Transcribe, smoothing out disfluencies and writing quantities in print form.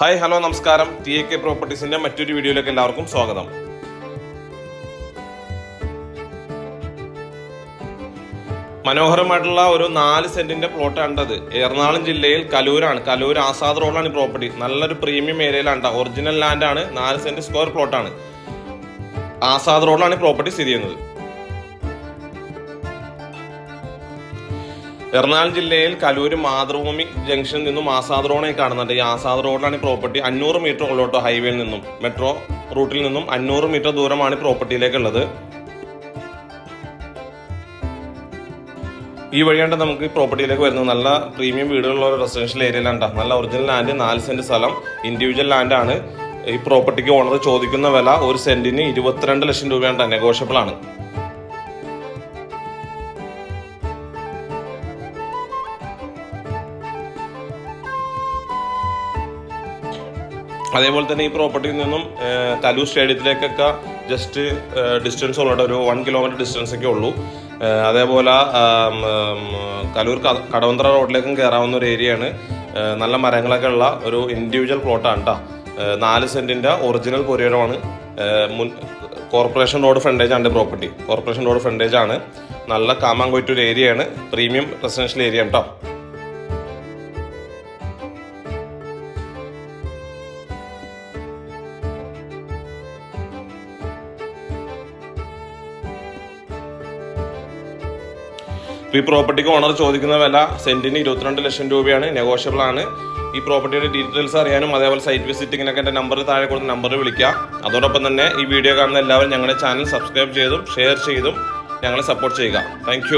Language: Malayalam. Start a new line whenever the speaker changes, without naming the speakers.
ഹായ് ഹലോ നമസ്കാരം. TAK പ്രോപ്പർട്ടീസിന്റെ മറ്റൊരു വീഡിയോയിലേക്ക് എല്ലാവർക്കും സ്വാഗതം. മനോഹരമായിട്ടുള്ള ഒരു 4 സെന്റിന്റെ പ്ലോട്ടാണത്. എറണാകുളം ജില്ലയിൽ കലൂർ ആസാദ് റോഡിലാണ് ഈ പ്രോപ്പർട്ടി. നല്ലൊരു പ്രീമിയം ഏരിയയിലാണ്. ഒറിജിനൽ ലാൻഡ് ആണ്. 4 സെന്റ് സ്ക്വയർ പ്ലോട്ടാണ്. ആസാദ് റോഡിലാണ് ഈ പ്രോപ്പർട്ടി സ്ഥിതി ചെയ്യുന്നത്. എറണാകുളം ജില്ലയിൽ കലൂർ മാതൃഭൂമി ജംഗ്ഷനിൽ നിന്നും ആസാദ് റോഡിനെ കാണുന്നുണ്ട്. ഈ ആസാദ് റോഡിലാണ് ഈ പ്രോപ്പർട്ടി. 500 മീറ്റർ ഉള്ളോട്ടോ ഹൈവേയിൽ നിന്നും, മെട്രോ റൂട്ടിൽ നിന്നും 500 മീറ്റർ ദൂരമാണ് ഈ പ്രോപ്പർട്ടിയിലേക്കുള്ളത്. ഈ വഴിയാണ്ട് നമുക്ക് ഈ പ്രോപ്പർട്ടിയിലേക്ക് വരുന്നത്. നല്ല പ്രീമിയം വീടുകളുള്ള ഒരു റെസിഡൻഷ്യൽ ഏരിയയിലാണ്. നല്ല ഒറിജിനൽ ലാൻഡ്, 4 സെന്റ് സ്ഥലം, ഇൻഡിവിജ്വൽ ലാൻഡ് ആണ്. ഈ പ്രോപ്പർട്ടിക്ക് ഓണർ ചോദിക്കുന്ന വില 1 സെന്റിന് 22 ലക്ഷം രൂപയാണ്. നെഗോഷ്യബിൾ ആണ്. അതേപോലെ തന്നെ ഈ പ്രോപ്പർട്ടിയിൽ നിന്നും കലൂർ സ്റ്റേഡിയത്തിലേക്കൊക്കെ ജസ്റ്റ് ഡിസ്റ്റൻസ് ഉള്ള ഒരു 1 കിലോമീറ്റർ ഡിസ്റ്റൻസ് ഒക്കെ ഉള്ളൂ. അതേപോലെ കലൂർ കടവന്ത്ര റോഡിലേക്കും കയറാവുന്ന ഒരു ഏരിയയാണ്. നല്ല മരങ്ങളൊക്കെ ഉള്ള ഒരു ഇൻഡിവിജ്വൽ പ്ലോട്ടാണ് കേട്ടോ. 4 സെന്റിന്റെ ഒറിജിനൽ പുരയിടമാണ്. കോർപ്പറേഷൻ റോഡ് ഫ്രണ്ടേജ് ആണ് പ്രോപ്പർട്ടി. കോർപ്പറേഷൻ റോഡ് ഫ്രണ്ടേജ് ആണ്. നല്ല കാമാങ്കൊയ്റ്റൊരു ഏരിയയാണ്. പ്രീമിയം റെസിഡൻഷ്യൽ ഏരിയ കേട്ടോ. ഈ പ്രോപ്പർട്ടിക്ക് ഓണർ ചോദിക്കുന്ന വില സെന്റിന് 22 ലക്ഷം രൂപയാണ്. നെഗോഷ്യബിൾ ആണ്. ഈ പ്രോപ്പർട്ടിയുടെ ഡീറ്റെയിൽസ് അറിയാനും അതേപോലെ സൈറ്റ് വിസിറ്റിങ്ങിനൊക്കെ എൻ്റെ നമ്പറിൽ താഴെ കൊടുത്ത നമ്പറിൽ വിളിക്കാം. അതോടൊപ്പം തന്നെ ഈ വീഡിയോ കാണുന്ന എല്ലാവരും ഞങ്ങളുടെ ചാനൽ സബ്സ്ക്രൈബ് ചെയ്തും ഷെയർ ചെയ്തും ഞങ്ങളെ സപ്പോർട്ട് ചെയ്യുക. താങ്ക്